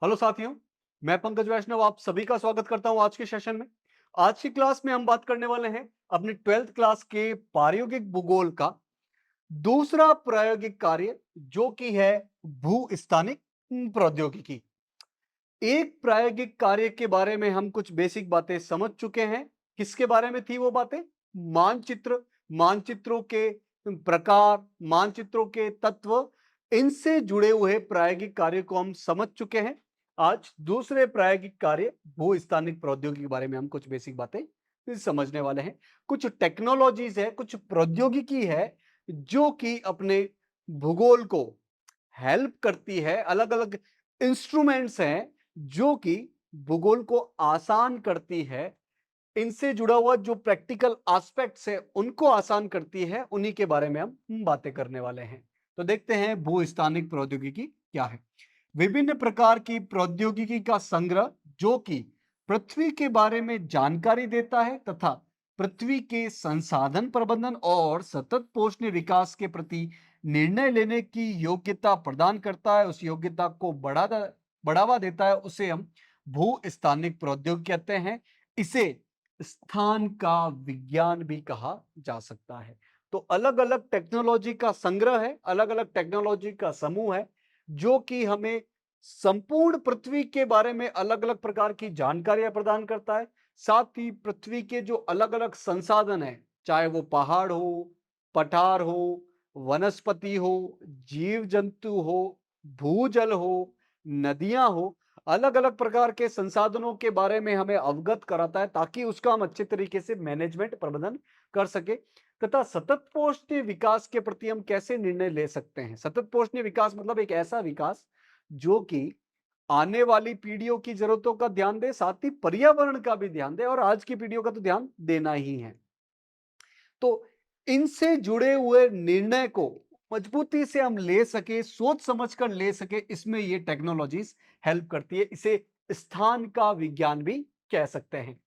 Hello साथियों, मैं पंकज वैष्णव आप सभी का स्वागत करता हूं आज के सेशन में। आज की क्लास में हम बात करने वाले हैं अपने 12th क्लास के प्रायोगिक भूगोल का दूसरा प्रायोगिक कार्य जो कि है भूस्थानिक प्रौद्योगिकी। एक प्रायोगिक कार्य के बारे में हम कुछ बेसिक बातें समझ चुके हैं। किसके बारे में थी वो बातें? मानचित्र, मानचित्रों के प्रकार, मानचित्रों के तत्व, इनसे जुड़े हुए प्रायोगिक कार्य को हम समझ चुके हैं। आज दूसरे प्रायोगिक कार्य भूस्थानिक प्रौद्योगिकी के बारे में हम कुछ बेसिक बातें समझने वाले हैं। कुछ टेक्नोलॉजीज है, कुछ प्रौद्योगिकी है जो कि अपने भूगोल को हेल्प करती है। अलग अलग इंस्ट्रूमेंट्स हैं जो कि भूगोल को आसान करती है। इनसे जुड़ा हुआ जो प्रैक्टिकल एस्पेक्ट्स है उनको आसान करती है, उन्हीं के बारे में हम बातें करने वाले हैं। तो देखते हैं भूस्थानिक प्रौद्योगिकी क्या है। विभिन्न प्रकार की प्रौद्योगिकी का संग्रह जो कि पृथ्वी के बारे में जानकारी देता है तथा पृथ्वी के संसाधन प्रबंधन और सतत पोषणीय विकास के प्रति निर्णय लेने की योग्यता प्रदान करता है, उस योग्यता को बढ़ावा देता है, उसे हम भूस्थानिक प्रौद्योगिकी कहते हैं। इसे स्थान का विज्ञान भी कहा जा सकता है। तो अलग अलग टेक्नोलॉजी का संग्रह है, अलग अलग टेक्नोलॉजी का समूह है जो कि हमें संपूर्ण पृथ्वी के बारे में अलग अलग प्रकार की जानकारियां प्रदान करता है। साथ ही पृथ्वी के जो अलग अलग संसाधन हैं, चाहे वो पहाड़ हो, पठार हो, वनस्पति हो, जीव जंतु हो, भूजल हो, नदियां हो, अलग अलग प्रकार के संसाधनों के बारे में हमें अवगत कराता है ताकि उसका हम अच्छे तरीके से मैनेजमेंट प्रबंधन कर सके। तथा सतत पोषणीय विकास के प्रति हम कैसे निर्णय ले सकते हैं। सतत पोषणीय विकास मतलब एक ऐसा विकास जो कि आने वाली पीढ़ियों की जरूरतों का ध्यान दे, साथ ही पर्यावरण का भी ध्यान दे, और आज की पीढ़ियों का तो ध्यान देना ही है। तो इनसे जुड़े हुए निर्णय को मजबूती से हम ले सके, सोच समझकर ले सके, इसमें ये टेक्नोलॉजीज हेल्प करती है। इसे स्थान का विज्ञान भी कह सकते हैं।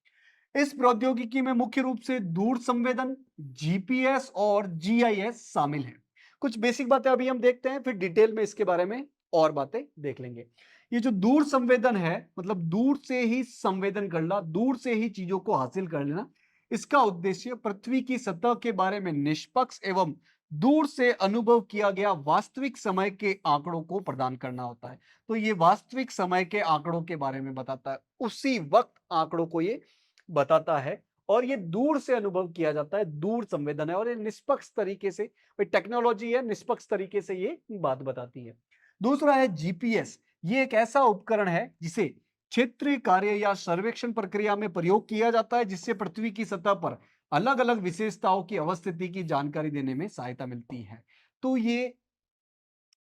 इस प्रौद्योगिकी में मुख्य रूप से दूर संवेदन, जीपीएस और जीआईएस शामिल हैं। कुछ बेसिक बातें अभी हम देखते हैं, फिर डिटेल में इसके बारे में और बातें देख लेंगे। ये जो दूर संवेदन है, मतलब दूर से ही संवेदन करना, दूर से ही चीजों को हासिल कर लेना। इसका उद्देश्य पृथ्वी की सतह के बारे में निष्पक्ष एवं दूर से अनुभव किया गया वास्तविक समय के आंकड़ों को प्रदान करना होता है। तो ये वास्तविक समय के आंकड़ों के बारे में बताता है, उसी वक्त आंकड़ों को ये बताता है। और ये दूर से अनुभव किया जाता है, दूर संवेदन है, और ये निष्पक्ष तरीके से टेक्नोलॉजी है, निष्पक्ष तरीके से ये बात बताती है। दूसरा है जीपीएस। ये एक ऐसा उपकरण है जिसे क्षेत्रीय कार्य या सर्वेक्षण प्रक्रिया में प्रयोग किया जाता है, जिससे पृथ्वी की सतह पर अलग अलग विशेषताओं की अवस्थिति की जानकारी देने में सहायता मिलती है। तो ये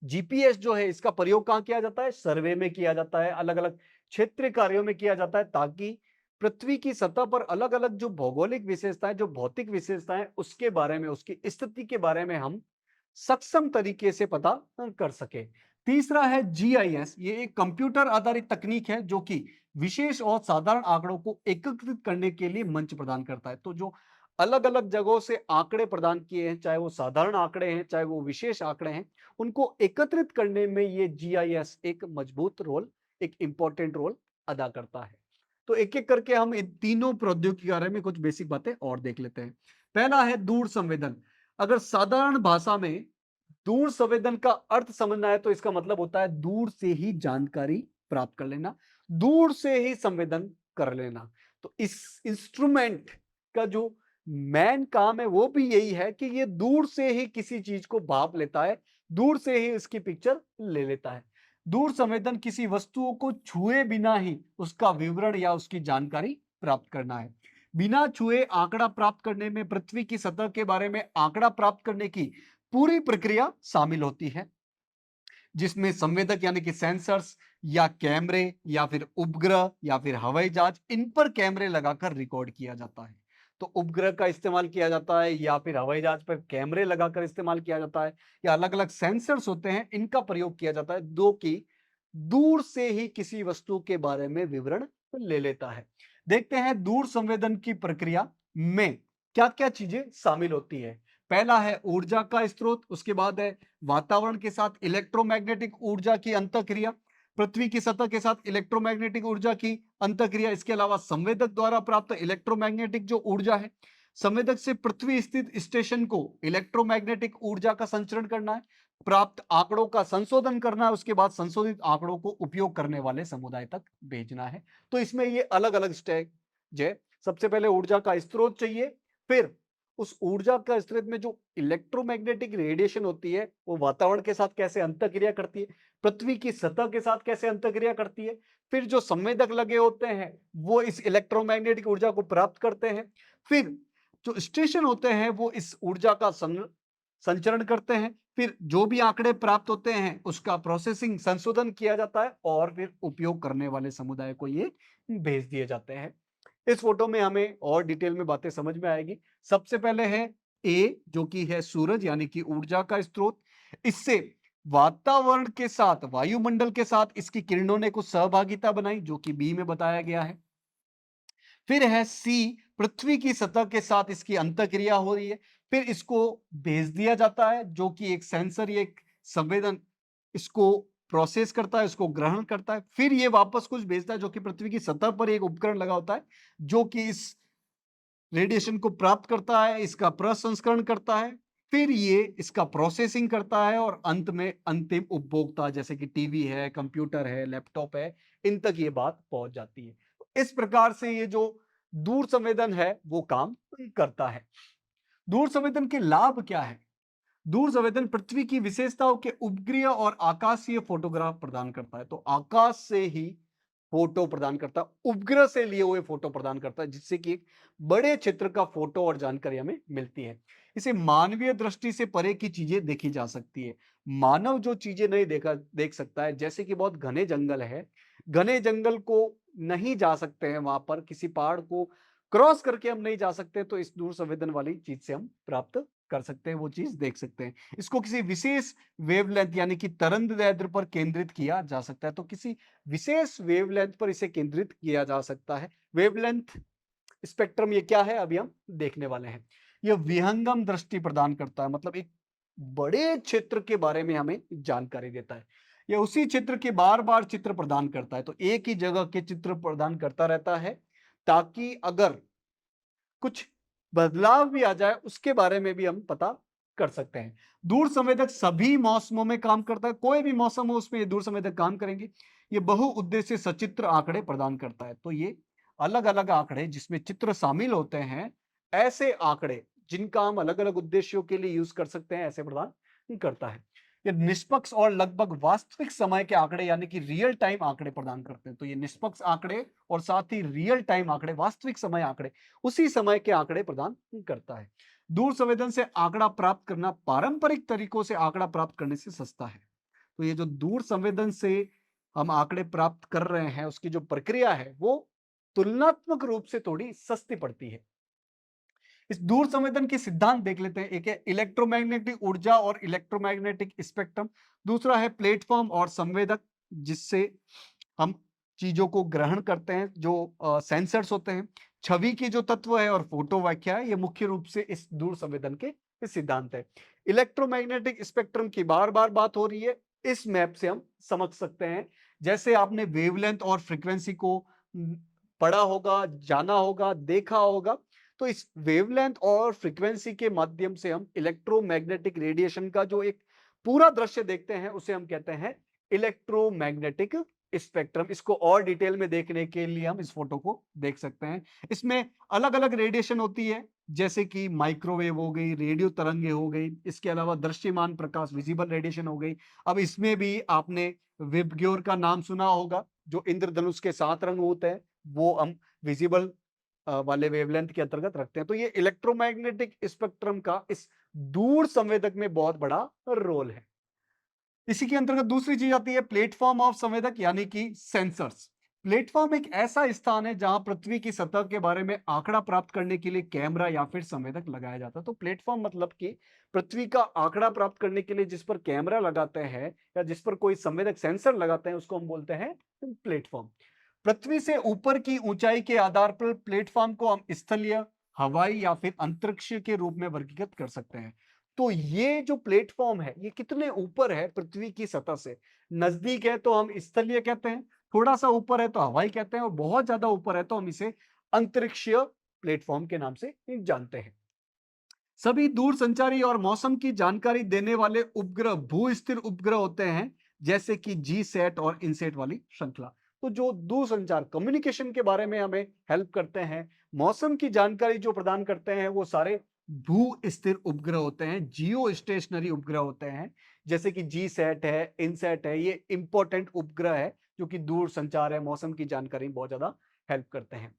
जीपीएस जो है, इसका प्रयोग कहां किया जाता है? सर्वे में किया जाता है, अलग अलग क्षेत्रीय कार्यों में किया जाता है, ताकि पृथ्वी की सतह पर अलग अलग जो भौगोलिक विशेषताएं, जो भौतिक विशेषताएं, उसके बारे में, उसकी स्थिति के बारे में हम सक्षम तरीके से पता कर सके। तीसरा है जीआईएस। ये एक कंप्यूटर आधारित तकनीक है जो कि विशेष और साधारण आंकड़ों को एकत्रित करने के लिए मंच प्रदान करता है। तो जो अलग अलग जगहों से आंकड़े प्रदान किए हैं, चाहे वो साधारण आंकड़े हैं, चाहे वो विशेष आंकड़े हैं, उनको एकत्रित करने में ये जीआईएस एक मजबूत रोल, एक इंपॉर्टेंट रोल अदा करता है। तो एक एक करके हम इन तीनों प्रौद्योगिकी के बारे में कुछ बेसिक बातें और देख लेते हैं। पहला है दूर संवेदन। अगर साधारण भाषा में दूर संवेदन का अर्थ समझना है तो इसका मतलब होता है दूर से ही जानकारी प्राप्त कर लेना, दूर से ही संवेदन कर लेना। तो इस इंस्ट्रूमेंट का जो मेन काम है वो भी यही है कि ये दूर से ही किसी चीज को भाप लेता है, दूर से ही उसकी पिक्चर ले लेता है। दूर संवेदन किसी वस्तुओं को छुए बिना ही उसका विवरण या उसकी जानकारी प्राप्त करना है। बिना छुए आंकड़ा प्राप्त करने में पृथ्वी की सतह के बारे में आंकड़ा प्राप्त करने की पूरी प्रक्रिया शामिल होती है, जिसमें संवेदक यानी कि सेंसर्स या कैमरे या फिर उपग्रह या फिर हवाई जहाज, इन पर कैमरे लगाकर रिकॉर्ड किया जाता है। तो उपग्रह का इस्तेमाल किया जाता है या फिर हवाई जहाज पर कैमरे लगाकर इस्तेमाल किया जाता है, या अलग अलग सेंसर्स होते हैं, इनका प्रयोग किया जाता है, दो की दूर से ही किसी वस्तु के बारे में विवरण ले लेता है। देखते हैं दूर संवेदन की प्रक्रिया में क्या क्या चीजें शामिल होती है। पहला है ऊर्जा का स्रोत, उसके बाद है वातावरण के साथ इलेक्ट्रोमैग्नेटिक ऊर्जा की अंतःक्रिया, पृथ्वी की सतह के साथ इलेक्ट्रोमैग्नेटिक ऊर्जा की अंतःक्रिया, इसके अलावा संवेदक द्वारा प्राप्त इलेक्ट्रोमैग्नेटिक जो ऊर्जा है, संवेदक से पृथ्वी स्थित स्टेशन को इलेक्ट्रोमैग्नेटिक ऊर्जा का संचरण करना है, प्राप्त आंकड़ों का संशोधन करना है, उसके बाद संशोधित आंकड़ों को उपयोग करने वाले समुदाय तक भेजना है। तो इसमें ये अलग अलग स्टेज है। सबसे पहले ऊर्जा का स्रोत चाहिए, फिर उस ऊर्जा का स्रोत में जो इलेक्ट्रोमैग्नेटिक रेडिएशन होती है वो वातावरण के साथ कैसे अंतःक्रिया करती है, पृथ्वी की सतह के साथ कैसे अंतःक्रिया करती है, फिर जो संवेदक लगे होते हैं वो इस इलेक्ट्रोमैग्नेटिक ऊर्जा को प्राप्त करते हैं, फिर जो स्टेशन होते हैं वो इस ऊर्जा का संचरण करते हैं, फिर जो भी आंकड़े प्राप्त होते हैं उसका प्रोसेसिंग संशोधन किया जाता है और फिर उपयोग करने वाले समुदाय को ये भेज दिए जाते हैं। इस फोटो में हमें और डिटेल में बातें समझ में आएगी। सबसे पहले है ए, जो कि है सूरज यानी कि ऊर्जा का स्रोत। इससे वातावरण के साथ, वायुमंडल के साथ इसकी किरणों ने कुछ सहभागिता बनाई, जो कि बी में बताया गया है। फिर है सी, पृथ्वी की सतह के साथ इसकी अंतःक्रिया हो रही है, फिर इसको भेज दिया जाता है, जो कि एक सेंसर या एक संवेदन इसको प्रोसेस करता है, इसको ग्रहण करता है, फिर ये वापस कुछ भेजता है, जो कि पृथ्वी की सतह पर एक उपकरण लगा होता है, जो कि इस रेडिएशन को प्राप्त करता है, इसका प्रसंस्करण करता है, फिर ये इसका प्रोसेसिंग करता है और अंत में अंतिम उपभोक्ता जैसे कि टीवी है, कंप्यूटर है, लैपटॉप है, इन तक ये बात पहुंच जाती है। इस प्रकार से ये जो दूर संवेदन है वो काम करता है। दूर संवेदन के लाभ क्या है? दूर संवेदन पृथ्वी की विशेषताओं के उपग्रह और आकाशीय फोटोग्राफ प्रदान करता है। तो आकाश से ही फोटो प्रदान करता है, उपग्रह से लिए हुए फोटो प्रदान करता है, जिससे कि एक बड़े क्षेत्र का फोटो और जानकारी हमें मिलती है। इसे मानवीय दृष्टि से परे की चीजें देखी जा सकती है। मानव जो चीजें नहीं देख सकता है, जैसे कि बहुत घने जंगल है, घने जंगल को नहीं जा सकते हैं, वहां पर किसी पहाड़ को क्रॉस करके हम नहीं जा सकते, तो इस दूर संवेदन वाली चीज से हम प्राप्त कर सकते हैं, वो चीज देख सकते हैं। इसको किसी विशेष वेवलेंथ यानी कि तरंगदैर्ध्य पर केंद्रित किया जा सकता है। तो किसी विशेष वेवलेंथ पर इसे केंद्रित किया जा सकता है। वेवलेंथ स्पेक्ट्रम ये क्या है, अभी हम देखने वाले हैं। यह विहंगम दृष्टि प्रदान करता है, मतलब एक बड़े क्षेत्र के बारे में हमें जानकारी देता है। यह उसी चित्र के बार बार चित्र प्रदान करता है, तो एक ही जगह के चित्र प्रदान करता रहता है, ताकि अगर कुछ बदलाव भी आ जाए उसके बारे में भी हम पता कर सकते हैं। दूर संवेदक सभी मौसमों में काम करता है, कोई भी मौसम हो उसमें ये दूर संवेदक काम करेंगे। ये बहुउद्देश्य सचित्र आंकड़े प्रदान करता है, तो ये अलग अलग आंकड़े जिसमें चित्र शामिल होते हैं, ऐसे आंकड़े जिनका हम अलग अलग उद्देश्यों के लिए यूज कर सकते हैं, ऐसे प्रदान करता है। ये निष्पक्ष और लगभग वास्तविक समय के आंकड़े यानी कि रियल टाइम आंकड़े प्रदान करते हैं। तो ये निष्पक्ष आंकड़े और साथ ही रियल टाइम आंकड़े, वास्तविक समय आंकड़े, उसी समय के आंकड़े प्रदान करता है। दूर संवेदन से आंकड़ा प्राप्त करना पारंपरिक तरीकों से आंकड़ा प्राप्त करने से सस्ता है। तो ये जो दूर संवेदन से हम आंकड़े प्राप्त कर रहे हैं, उसकी जो प्रक्रिया है वो तुलनात्मक रूप से थोड़ी सस्ती पड़ती है। इस दूर संवेदन के सिद्धांत देख लेते हैं। एक है इलेक्ट्रोमैग्नेटिक ऊर्जा और इलेक्ट्रोमैग्नेटिक स्पेक्ट्रम, दूसरा है प्लेटफॉर्म और संवेदक, जिससे हम चीजों को ग्रहण करते हैं, जो सेंसर्स होते हैं, छवि के जो तत्व है और फोटो व्याख्या है, ये मुख्य रूप से इस दूर संवेदन के इस सिद्धांत है। इलेक्ट्रोमैग्नेटिक स्पेक्ट्रम की बार बार बात हो रही है, इस मैप से हम समझ सकते हैं। जैसे आपने वेवलेंथ और फ्रीक्वेंसी को पढ़ा होगा, जाना होगा, देखा होगा, तो इस वेवलेंथ और फ्रीक्वेंसी के माध्यम से हम इलेक्ट्रोमैग्नेटिक रेडिएशन का जो एक पूरा दृश्य देखते हैं, उसे हम कहते हैं इलेक्ट्रोमैग्नेटिक स्पेक्ट्रम। इसको और डिटेल में देखने के लिए हम इस फोटो को देख सकते हैं। इसमें अलग अलग रेडिएशन होती है, जैसे कि माइक्रोवेव हो गई, रेडियो तरंगे हो गई, इसके अलावा दृश्यमान प्रकाश, विजिबल रेडिएशन हो गई। अब इसमें भी आपने विबग्योर का नाम सुना होगा, जो इंद्रधनुष के 7 रंग होते हैं, वो हम विजिबल वाले वेवलेंथ के अंतर्गत रखते हैं। तो ये इलेक्ट्रोमैग्नेटिक स्पेक्ट्रम का इस दूर संवेदक में बहुत बड़ा रोल है। इसी के अंतर्गत दूसरी चीज आती है प्लेटफॉर्म ऑफ संवेदक यानी कि सेंसर्स। प्लेटफॉर्म एक ऐसा स्थान है जहां पृथ्वी की सतह के बारे में आंकड़ा प्राप्त करने के लिए कैमरा या फिर संवेदक लगाया जाता है। तो प्लेटफॉर्म मतलब कि पृथ्वी का आंकड़ा प्राप्त करने के लिए जिस पर कैमरा लगाते हैं या जिस पर कोई संवेदक सेंसर लगाते हैं, उसको हम बोलते हैं प्लेटफॉर्म। पृथ्वी से ऊपर की ऊंचाई के आधार पर प्लेटफॉर्म को हम स्थलीय, हवाई या फिर अंतरिक्ष के रूप में वर्गीकृत कर सकते हैं। तो ये जो प्लेटफॉर्म है ये कितने ऊपर है पृथ्वी की सतह से? नजदीक है तो हम स्थलीय कहते हैं, थोड़ा सा ऊपर है तो हवाई कहते हैं, और बहुत ज्यादा ऊपर है तो हम इसे अंतरिक्षीय प्लेटफॉर्म के नाम से जानते हैं। सभी दूर संचारी और मौसम की जानकारी देने वाले उपग्रह भू स्थिर उपग्रह होते हैं, जैसे कि जी सेट और इनसेट वाली श्रृंखला। तो जो दूर संचार कम्युनिकेशन के बारे में हमें हेल्प करते हैं, मौसम की जानकारी जो प्रदान करते हैं, वो सारे भू स्थिर उपग्रह होते हैं, जियो स्टेशनरी उपग्रह होते हैं। जैसे कि जी सेट है, इनसेट है, ये इंपॉर्टेंट उपग्रह है जो कि दूर संचार है, मौसम की जानकारी में बहुत ज्यादा हेल्प करते हैं।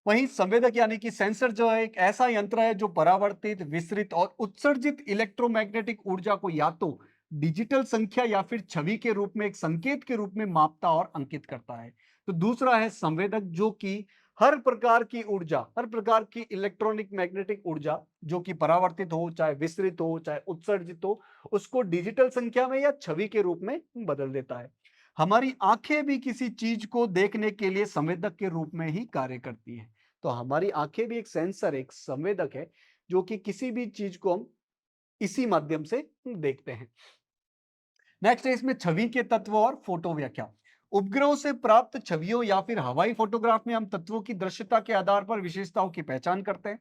वहीं संवेदक यानी कि सेंसर जो है एक ऐसा यंत्र है जो परावर्तित, विसरित और उत्सर्जित इलेक्ट्रोमैग्नेटिक ऊर्जा को या तो डिजिटल संख्या या फिर छवि के रूप में, एक संकेत के रूप में मापता और अंकित करता है। तो दूसरा है संवेदक, जो कि हर प्रकार की ऊर्जा, हर प्रकार की इलेक्ट्रॉनिक मैग्नेटिक ऊर्जा जो कि परावर्तित हो, चाहे विसरित हो, चाहे उत्सर्जित हो, उसको डिजिटल संख्या में या छवि के रूप में बदल देता है। हमारी आंखें भी किसी चीज को देखने के लिए संवेदक के रूप में ही कार्य करती हैं। तो हमारी आंखें भी एक सेंसर, एक संवेदक है, जो कि किसी भी चीज को हम इसी माध्यम से देखते हैं। नेक्स्ट है इसमें छवि के तत्व और फोटो व्याख्या। उपग्रहों से प्राप्त छवियों या फिर हवाई फोटोग्राफ में हम तत्वों की दृश्यता के आधार पर विशेषताओं की पहचान करते हैं।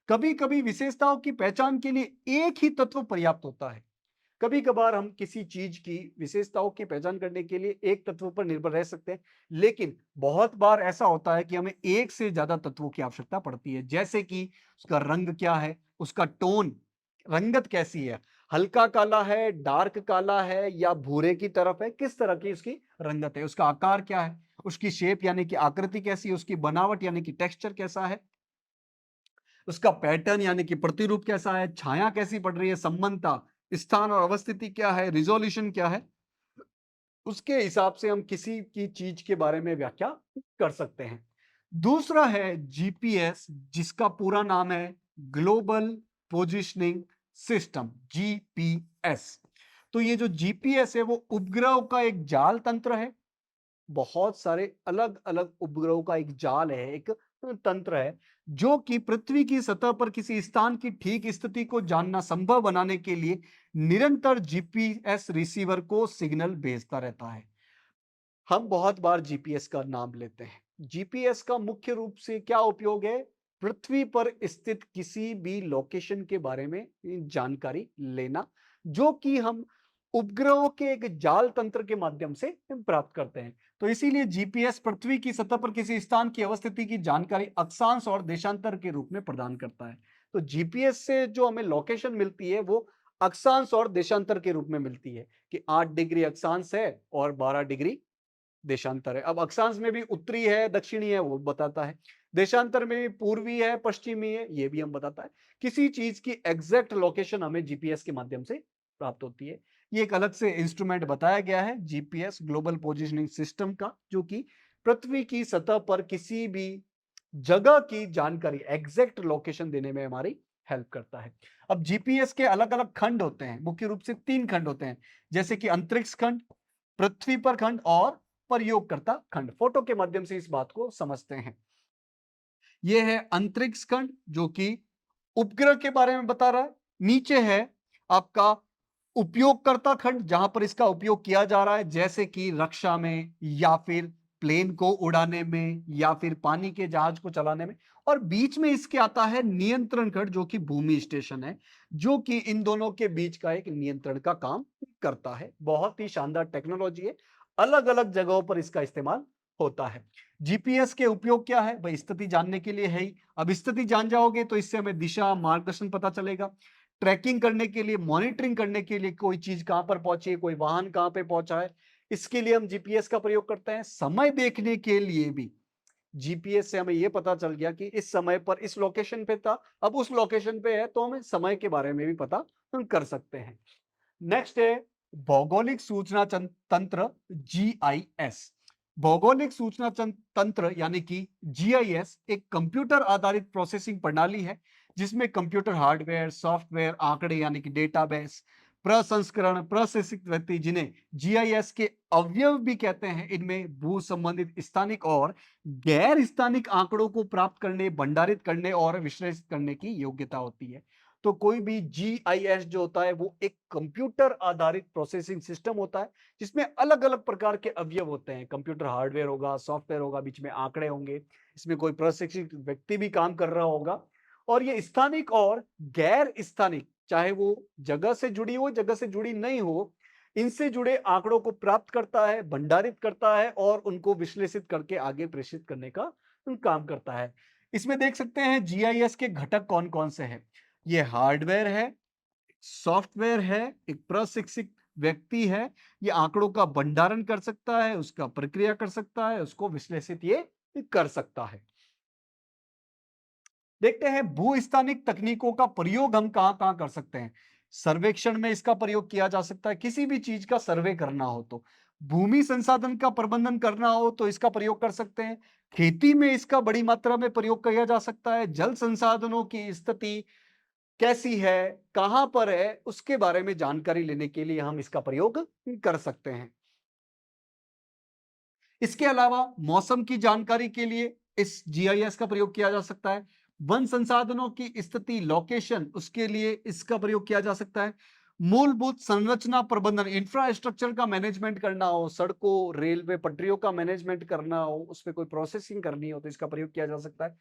कभी कभी विशेषताओं की पहचान के लिए एक ही तत्व पर्याप्त होता है। कभी कभार हम किसी चीज की विशेषताओं की पहचान करने के लिए एक तत्व पर निर्भर रह सकते हैं, लेकिन बहुत बार ऐसा होता है कि हमें एक से ज्यादा तत्वों की आवश्यकता पड़ती है। जैसे कि उसका रंग क्या है, उसका टोन, रंगत कैसी है, हल्का काला है, डार्क काला है या भूरे की तरफ है, किस तरह की उसकी रंगत है, उसका आकार क्या है, उसकी शेप यानी कि आकृति कैसी है, उसकी बनावट यानी कि टेक्सचर कैसा है, उसका पैटर्न यानी कि प्रतिरूप कैसा है, छाया कैसी पड़ रही है, संबंधता, स्थान और अवस्थिति क्या है, रिजोल्यूशन क्या है, उसके हिसाब से हम किसी की चीज के बारे में व्याख्या कर सकते हैं। दूसरा है जीपीएस, जिसका पूरा नाम है ग्लोबल पोजिशनिंग सिस्टम, जीपीएस। तो ये जो जीपीएस है वो उपग्रहों का एक जाल तंत्र है। बहुत सारे अलग अलग उपग्रहों का एक जाल है, एक तंत्र है, जो कि पृथ्वी की सतह पर किसी स्थान की ठीक स्थिति को जानना संभव बनाने के लिए निरंतर जीपीएस रिसीवर को सिग्नल भेजता रहता है। हम बहुत बार जीपीएस का नाम लेते हैं। जीपीएस का मुख्य रूप से क्या उपयोग है? पृथ्वी पर स्थित किसी भी लोकेशन के बारे में जानकारी लेना, जो कि हम उपग्रहों के एक जाल तंत्र के माध्यम से प्राप्त करते हैं। तो इसीलिए जीपीएस पृथ्वी की सतह पर किसी स्थान की अवस्थिति की जानकारी अक्षांश और देशांतर के रूप में प्रदान करता है। तो जीपीएस से जो हमें लोकेशन मिलती है वो अक्षांश और देशांतर के रूप में मिलती है, कि 8 डिग्री अक्षांश है और 12 डिग्री देशांतर है। अब अक्षांश में भी उत्तरी है, दक्षिणी है, वो बताता है। देशांतर में भी पूर्वी है, पश्चिमी है, ये भी हम बताता है। किसी चीज की एग्जैक्ट लोकेशन हमें जीपीएस के माध्यम से प्राप्त होती है। ये एक अलग से इंस्ट्रूमेंट बताया गया है जीपीएस, ग्लोबल पोजिशनिंग सिस्टम का, जो कि पृथ्वी की सतह पर किसी भी जगह की जानकारी, एग्जैक्ट लोकेशन देने में हमारी हेल्प करता है। अब जीपीएस के अलग अलग खंड होते हैं, मुख्य रूप से 3 खंड होते हैं, जैसे कि अंतरिक्ष खंड, पृथ्वी पर खंड और प्रयोगकर्ता खंड। फोटो के माध्यम से इस बात को समझते हैं। यह है अंतरिक्ष खंड, जो कि उपग्रह के बारे में बता रहा है। नीचे है आपका उपयोगकर्ता खंड, जहां पर इसका उपयोग किया जा रहा है, जैसे कि रक्षा में या फिर प्लेन को उड़ाने में या फिर पानी के जहाज को चलाने में। और बीच में इसके आता है नियंत्रण खंड, जो कि भूमि स्टेशन है, जो कि इन दोनों के बीच का एक नियंत्रण का काम करता है। बहुत ही शानदार टेक्नोलॉजी है, अलग अलग जगहों पर इसका इस्तेमाल होता है। जीपीएस के उपयोग क्या है भाई? स्थिति जानने के लिए है ही। अब स्थिति जान जाओगे तो इससे हमें दिशा, मार्गदर्शन पता चलेगा। ट्रैकिंग करने के लिए, मॉनिटरिंग करने के लिए, कोई चीज कहां पर पहुंची है, कोई वाहन कहां पे पहुंचा है, इसके लिए हम जीपीएस का प्रयोग करते हैं। समय देखने के लिए भी जीपीएस से हमें यह पता चल गया कि इस समय पर इस लोकेशन पे था, अब उस लोकेशन पे है, तो हमें समय के बारे में भी पता हम कर सकते हैं। नेक्स्ट है भौगोलिक सूचना तंत्र, जीआईएस। भौगोलिक सूचना तंत्र यानी कि जीआईएस एक कंप्यूटर आधारित प्रोसेसिंग प्रणाली है, जिसमें कंप्यूटर हार्डवेयर, सॉफ्टवेयर, आंकड़े यानी कि डेटाबेस, प्रसंस्करण, प्रोसेसिंग रहती है, जिन्हें जीआईएस के अवयव भी कहते हैं। इनमें भू संबंधित स्थानिक और गैर स्थानिक आंकड़ों को प्राप्त करने, भंडारित करने और विश्लेषित करने की योग्यता होती है। तो कोई भी जीआईएस जो होता है वो एक कंप्यूटर आधारित प्रोसेसिंग सिस्टम होता है, जिसमें अलग-अलग प्रकार के अवयव होते हैं। कंप्यूटर हार्डवेयर होगा, सॉफ्टवेयर होगा, बीच में आंकड़े होंगे, इसमें कोई प्रशिक्षित व्यक्ति भी काम कर रहा होगा और ये स्थानिक और गैर स्थानिक, चाहे वो जगह से जुड़ी हो, जगह से जुड़ी नहीं हो, इनसे जुड़े आंकड़ों को प्राप्त करता है, भंडारित करता है और उनको विश्लेषित करके आगे प्रेषित करने का काम करता है। इसमें देख सकते हैं जीआईएस के घटक कौन-कौन से हैं। ये हार्डवेयर है, सॉफ्टवेयर है, एक प्रशिक्षित व्यक्ति है, ये आंकड़ों का भंडारण कर सकता है, उसका प्रक्रिया कर सकता है, उसको विश्लेषित ये कर सकता है। देखते हैं भू-स्थानिक तकनीकों का प्रयोग हम कहां-कहां कर सकते हैं। सर्वेक्षण में इसका प्रयोग किया जा सकता है, किसी भी चीज का सर्वे करना हो तो। भूमि संसाधन का प्रबंधन करना हो तो इसका प्रयोग कर सकते हैं। खेती में इसका बड़ी मात्रा में प्रयोग किया जा सकता है। जल संसाधनों की स्थिति कैसी है, कहां पर है, उसके बारे में जानकारी लेने के लिए हम इसका प्रयोग कर सकते हैं। इसके अलावा मौसम की जानकारी के लिए इस जीआईएस का प्रयोग किया जा सकता है। वन संसाधनों की स्थिति, लोकेशन, उसके लिए इसका प्रयोग किया जा सकता है। मूलभूत संरचना प्रबंधन, इंफ्रास्ट्रक्चर का मैनेजमेंट करना हो, सड़कों, रेलवे पटरियों का मैनेजमेंट करना हो, उसमें कोई प्रोसेसिंग करनी हो तो इसका प्रयोग किया जा सकता है।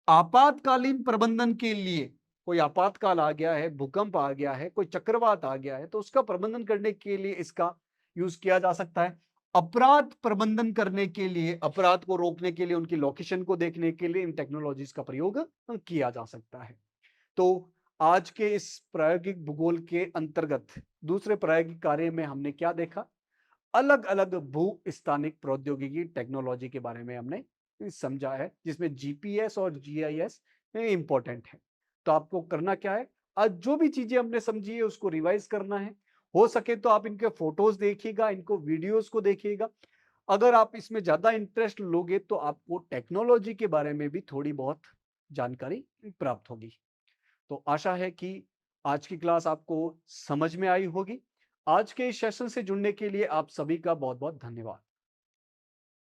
आपातकालीन प्रबंधन के लिए कोई आपातकाल आ गया है, भूकंप आ गया है, कोई चक्रवात आ गया है, तो उसका प्रबंधन करने के लिए इसका यूज किया जा सकता है। अपराध प्रबंधन करने के लिए, अपराध को रोकने के लिए, उनकी लोकेशन को देखने के लिए इन टेक्नोलॉजीज का प्रयोग किया जा सकता है। तो आज के इस प्रायोगिक भूगोल के अंतर्गत दूसरे प्रायोगिक कार्य में हमने क्या देखा? अलग-अलग भू-स्थानिक प्रौद्योगिकी टेक्नोलॉजी के बारे में हमने समझा है, जिसमें जीपीएस और जीआईएस इंपॉर्टेंट है। तो आपको करना क्या है? आज जो भी चीजें हमने समझी है उसको रिवाइज करना है। हो सके तो आप इनके फोटोज देखिएगा, इनको वीडियोस को देखिएगा। अगर आप इसमें ज्यादा इंटरेस्ट लोगे तो आपको टेक्नोलॉजी के बारे में भी थोड़ी बहुत जानकारी प्राप्त होगी। तो आशा है कि आज की क्लास आपको समझ में आई होगी। आज के इस सेशन से जुड़ने के लिए आप सभी का बहुत-बहुत धन्यवाद।